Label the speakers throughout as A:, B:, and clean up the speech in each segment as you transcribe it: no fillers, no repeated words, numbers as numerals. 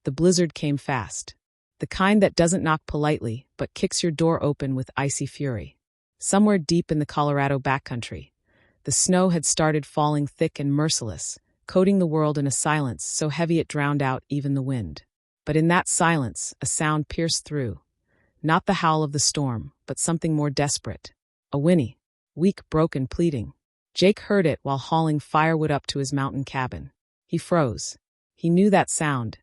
A: The blizzard came fast. The kind that doesn't knock politely, but kicks your door open with icy fury. Somewhere deep in the Colorado backcountry, the snow had started falling thick and merciless, coating the world in a silence so heavy it drowned out even the wind. But in that silence, a sound pierced through. Not the howl of the storm, but something more desperate. A whinny. Weak, broken, pleading. Jake heard it while hauling firewood up to his mountain cabin. He froze. He knew that sound,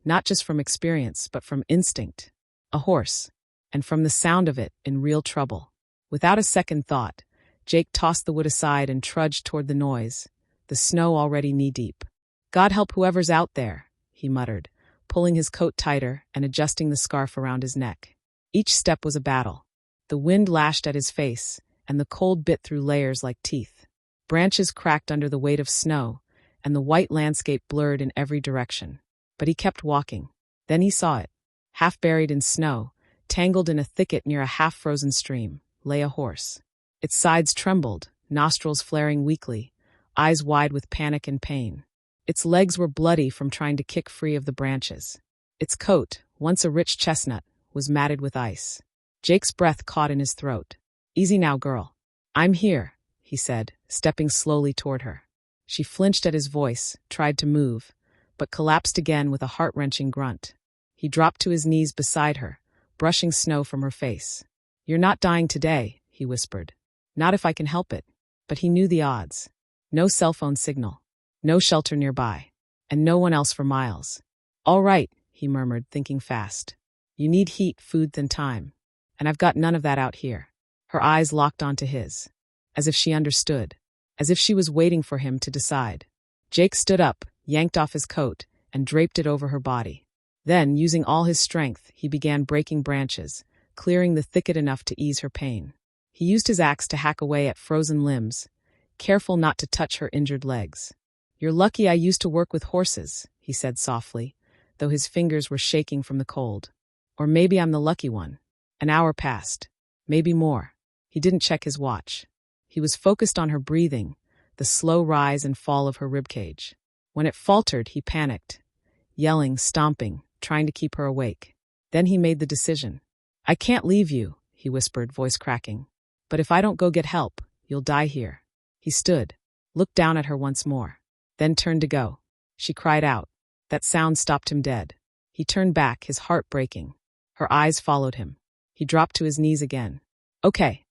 A: not just from experience, but from instinct. A horse. And from the sound of it, in real trouble. Without a second thought, Jake tossed the wood aside and trudged toward the noise, the snow already knee-deep. "God help whoever's out there," he muttered, pulling his coat tighter and adjusting the scarf around his neck. Each step was a battle. The wind lashed at his face, and the cold bit through layers like teeth. Branches cracked under the weight of snow, and the white landscape blurred in every direction. But he kept walking. Then he saw it. Half buried in snow, tangled in a thicket near a half-frozen stream, lay a horse. Its sides trembled, nostrils flaring weakly, eyes wide with panic and pain. Its legs were bloody from trying to kick free of the branches. Its coat, once a rich chestnut, was matted with ice. Jake's breath caught in his throat. "Easy now, girl. I'm here," he said, stepping slowly toward her. She flinched at his voice, tried to move, but collapsed again with a heart-wrenching grunt. He dropped to his knees beside her, brushing snow from her face. "You're not dying today," he whispered. "Not if I can help it." But he knew the odds. No cell phone signal. No shelter nearby. And no one else for miles. "All right," he murmured, thinking fast. "You need heat, food, and time. And I've got none of that out here." Her eyes locked onto his. As if she understood. As if she was waiting for him to decide. Jake stood up, yanked off his coat, and draped it over her body. Then, using all his strength, he began breaking branches, clearing the thicket enough to ease her pain. He used his axe to hack away at frozen limbs, careful not to touch her injured legs. "You're lucky I used to work with horses," he said softly, though his fingers were shaking from the cold. "Or maybe I'm the lucky one." An hour passed. Maybe more. He didn't check his watch. He was focused on her breathing, the slow rise and fall of her ribcage. When it faltered, he panicked, yelling, stomping, trying to keep her awake. Then he made the decision. "I can't leave you," he whispered, voice cracking. "But if I don't go get help, you'll die here." He stood, looked down at her once more, then turned to go. She cried out. That sound stopped him dead. He turned back, his heart breaking. Her eyes followed him. He dropped to his knees again. Okay.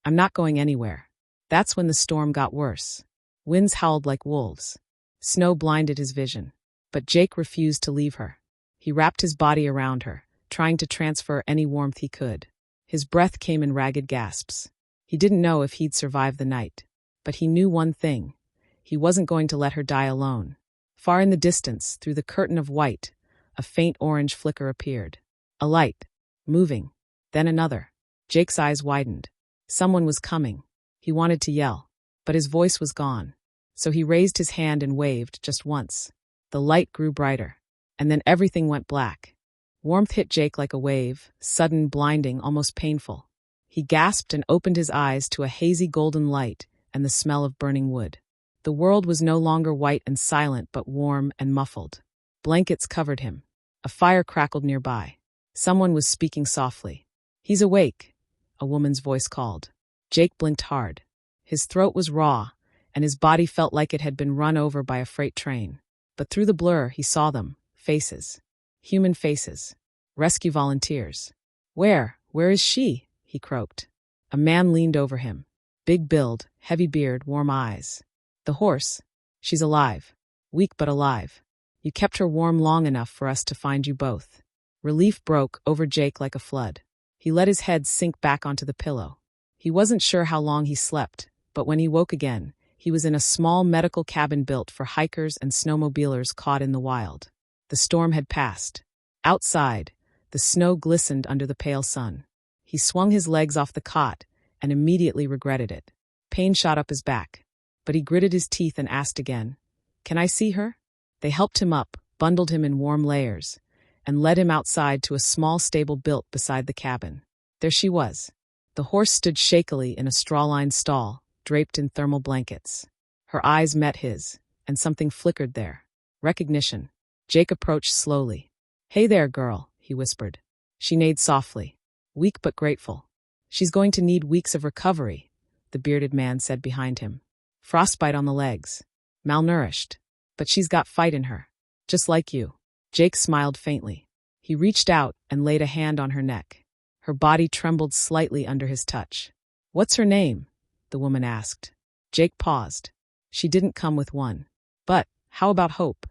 A: I'm not going anywhere." That's when the storm got worse. Winds howled like wolves. Snow blinded his vision. But Jake refused to leave her. He wrapped his body around her, trying to transfer any warmth he could. His breath came in ragged gasps. He didn't know if he'd survive the night. But he knew one thing. He wasn't going to let her die alone. Far in the distance, through the curtain of white, a faint orange flicker appeared. A light. Moving. Then another. Jake's eyes widened. Someone was coming. He wanted to yell, but his voice was gone. So he raised his hand and waved just once. The light grew brighter. And then everything went black. Warmth hit Jake like a wave, sudden, blinding, almost painful. He gasped and opened his eyes to a hazy golden light and the smell of burning wood. The world was no longer white and silent, but warm and muffled. Blankets covered him. A fire crackled nearby. Someone was speaking softly. "He's awake," a woman's voice called. Jake blinked hard. His throat was raw, and his body felt like it had been run over by a freight train. But through the blur, he saw them. Faces. Human faces. Rescue volunteers. Where is she?" he croaked. A man leaned over him. Big build, heavy beard, warm eyes. "The horse. She's alive. Weak but alive. You kept her warm long enough for us to find you both." Relief broke over Jake like a flood. He let his head sink back onto the pillow. He wasn't sure how long he slept, but when he woke again, he was in a small medical cabin built for hikers and snowmobilers caught in the wild. The storm had passed. Outside, the snow glistened under the pale sun. He swung his legs off the cot and immediately regretted it. Pain shot up his back, but he gritted his teeth and asked again, "Can I see her?" They helped him up, bundled him in warm layers, and led him outside to a small stable built beside the cabin. There she was. The horse stood shakily in a straw-lined stall, draped in thermal blankets. Her eyes met his, and something flickered there. Recognition. Jake approached slowly. "Hey there, girl," he whispered. She neighed softly, weak but grateful. "She's going to need weeks of recovery," the bearded man said behind him. "Frostbite on the legs. Malnourished. But she's got fight in her. Just like you." Jake smiled faintly. He reached out and laid a hand on her neck. Her body trembled slightly under his touch. "What's her name?" the woman asked. Jake paused. "She didn't come with one. But, how about Hope?"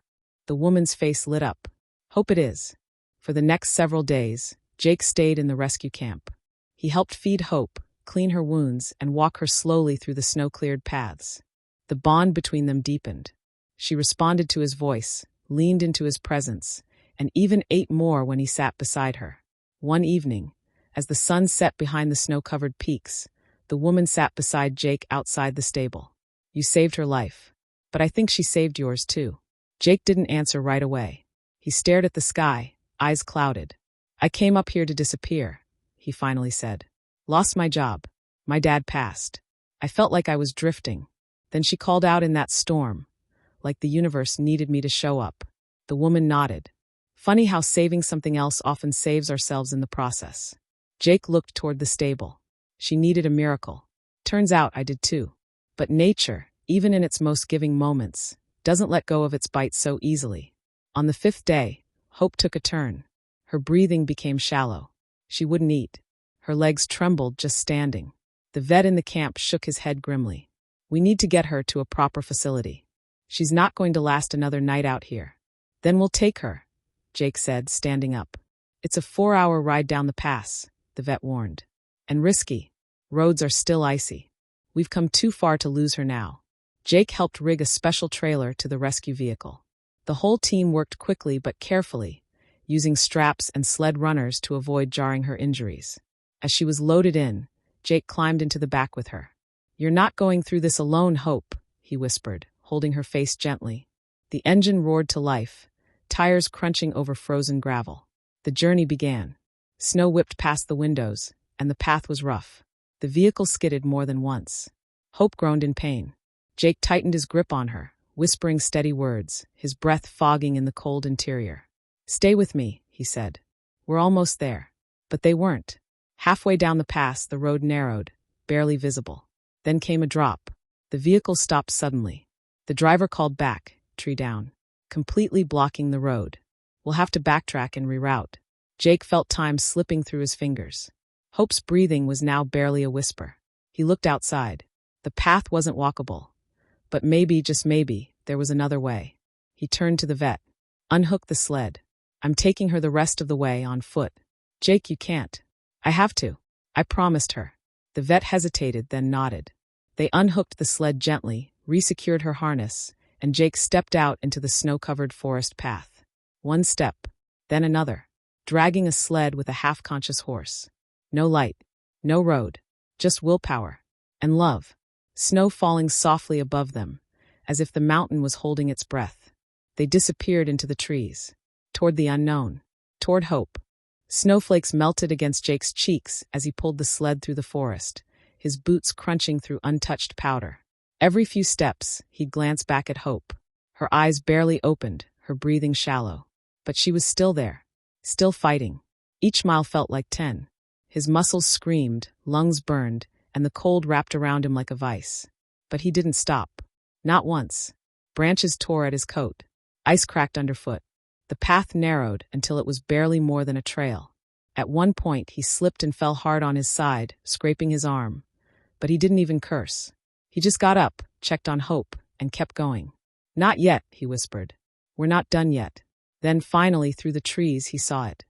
A: The woman's face lit up. "Hope it is." For the next several days, Jake stayed in the rescue camp. He helped feed Hope, clean her wounds, and walk her slowly through the snow-cleared paths. The bond between them deepened. She responded to his voice, leaned into his presence, and even ate more when he sat beside her. One evening, as the sun set behind the snow-covered peaks, the woman sat beside Jake outside the stable. "You saved her life. But I think she saved yours too." Jake didn't answer right away. He stared at the sky, eyes clouded. "I came up here to disappear," he finally said. "Lost my job. My dad passed. I felt like I was drifting. Then she called out in that storm, like the universe needed me to show up." The woman nodded. "Funny how saving something else often saves ourselves in the process." Jake looked toward the stable. "She needed a miracle. Turns out I did too. But nature, even in its most giving moments, doesn't let go of its bite so easily." On the 5th day, Hope took a turn. Her breathing became shallow. She wouldn't eat. Her legs trembled just standing. The vet in the camp shook his head grimly. "We need to get her to a proper facility. She's not going to last another night out here." "Then we'll take her," Jake said, standing up. "It's a 4-hour ride down the pass," the vet warned. "And risky. Roads are still icy. We've come too far to lose her now." Jake helped rig a special trailer to the rescue vehicle. The whole team worked quickly but carefully, using straps and sled runners to avoid jarring her injuries. As she was loaded in, Jake climbed into the back with her. "You're not going through this alone, Hope," he whispered, holding her face gently. The engine roared to life, tires crunching over frozen gravel. The journey began. Snow whipped past the windows, and the path was rough. The vehicle skidded more than once. Hope groaned in pain. Jake tightened his grip on her, whispering steady words, his breath fogging in the cold interior. "Stay with me," he said. "We're almost there." But they weren't. Halfway down the pass, the road narrowed, barely visible. Then came a drop. The vehicle stopped suddenly. The driver called back, tree down, completely blocking the road. "We'll have to backtrack and reroute." Jake felt time slipping through his fingers. Hope's breathing was now barely a whisper. He looked outside. The path wasn't walkable. But maybe, just maybe, there was another way. He turned to the vet. "Unhook the sled. I'm taking her the rest of the way on foot." "Jake, you can't." "I have to. I promised her." The vet hesitated, then nodded. They unhooked the sled gently, resecured her harness, and Jake stepped out into the snow-covered forest path. One step, then another, dragging a sled with a half-conscious horse. No light, no road, just willpower and love. Snow falling softly above them, as if the mountain was holding its breath. They disappeared into the trees, toward the unknown, toward hope. Snowflakes melted against Jake's cheeks as he pulled the sled through the forest, his boots crunching through untouched powder. Every few steps, he'd glance back at Hope. Her eyes barely opened, her breathing shallow. But she was still there, still fighting. Each mile felt like 10. His muscles screamed, lungs burned, and the cold wrapped around him like a vice. But he didn't stop. Not once. Branches tore at his coat. Ice cracked underfoot. The path narrowed until it was barely more than a trail. At one point, he slipped and fell hard on his side, scraping his arm. But he didn't even curse. He just got up, checked on Hope, and kept going. "Not yet," he whispered. "We're not done yet." Then finally, through the trees, he saw it.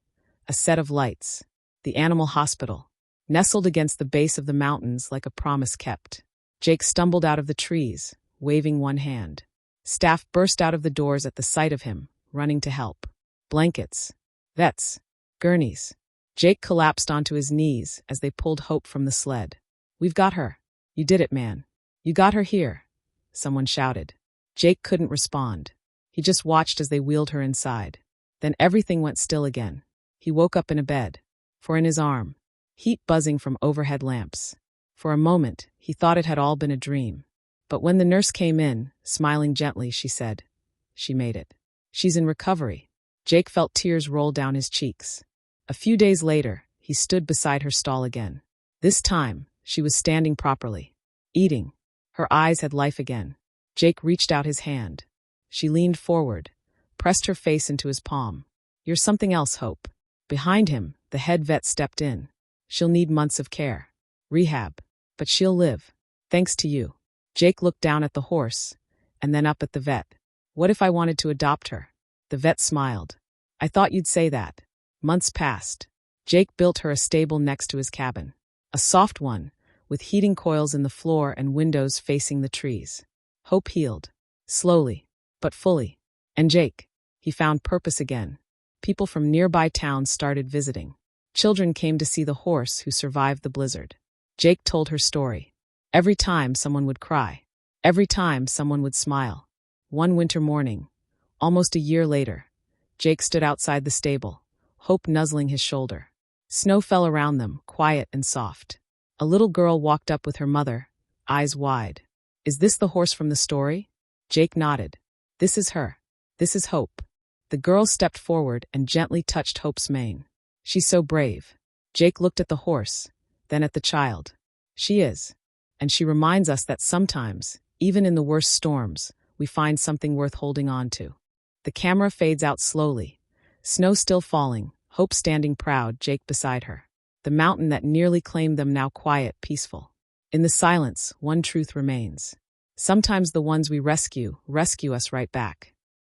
A: A set of lights. The animal hospital. Nestled against the base of the mountains like a promise kept. Jake stumbled out of the trees, waving one hand. Staff burst out of the doors at the sight of him, running to help. Blankets. Vets. Gurneys. Jake collapsed onto his knees as they pulled Hope from the sled. "We've got her. You did it, man. You got her here," someone shouted. Jake couldn't respond. He just watched as they wheeled her inside. Then everything went still again. He woke up in a bed. For in his arm, heat buzzing from overhead lamps. For a moment, he thought it had all been a dream. But when the nurse came in, smiling gently, she said, "She made it. She's in recovery. Jake felt tears roll down his cheeks. A few days later, he stood beside her stall again. This time, she was standing properly, eating. Her eyes had life again. Jake reached out his hand. She leaned forward, pressed her face into his palm. You're something else, Hope. Behind him, the head vet stepped in. She'll need months of care. Rehab. But she'll live. Thanks to you. Jake looked down at the horse, and then up at the vet. What if I wanted to adopt her? The vet smiled. I thought you'd say that. Months passed. Jake built her a stable next to his cabin. A soft one, with heating coils in the floor and windows facing the trees. Hope healed. Slowly, but fully. And Jake, he found purpose again. People from nearby towns started visiting. Children came to see the horse who survived the blizzard. Jake told her story. Every time someone would cry. Every time someone would smile. One winter morning, almost a year later, Jake stood outside the stable, Hope nuzzling his shoulder. Snow fell around them, quiet and soft. A little girl walked up with her mother, eyes wide. Is this the horse from the story? Jake nodded. This is her. This is Hope. The girl stepped forward and gently touched Hope's mane. She's so brave. Jake looked at the horse, then at the child. She is. And she reminds us that sometimes, even in the worst storms, we find something worth holding on to. The camera fades out slowly. Snow still falling, Hope standing proud, Jake beside her. The mountain that nearly claimed them now quiet, peaceful. In the silence, one truth remains. Sometimes the ones we rescue us right back.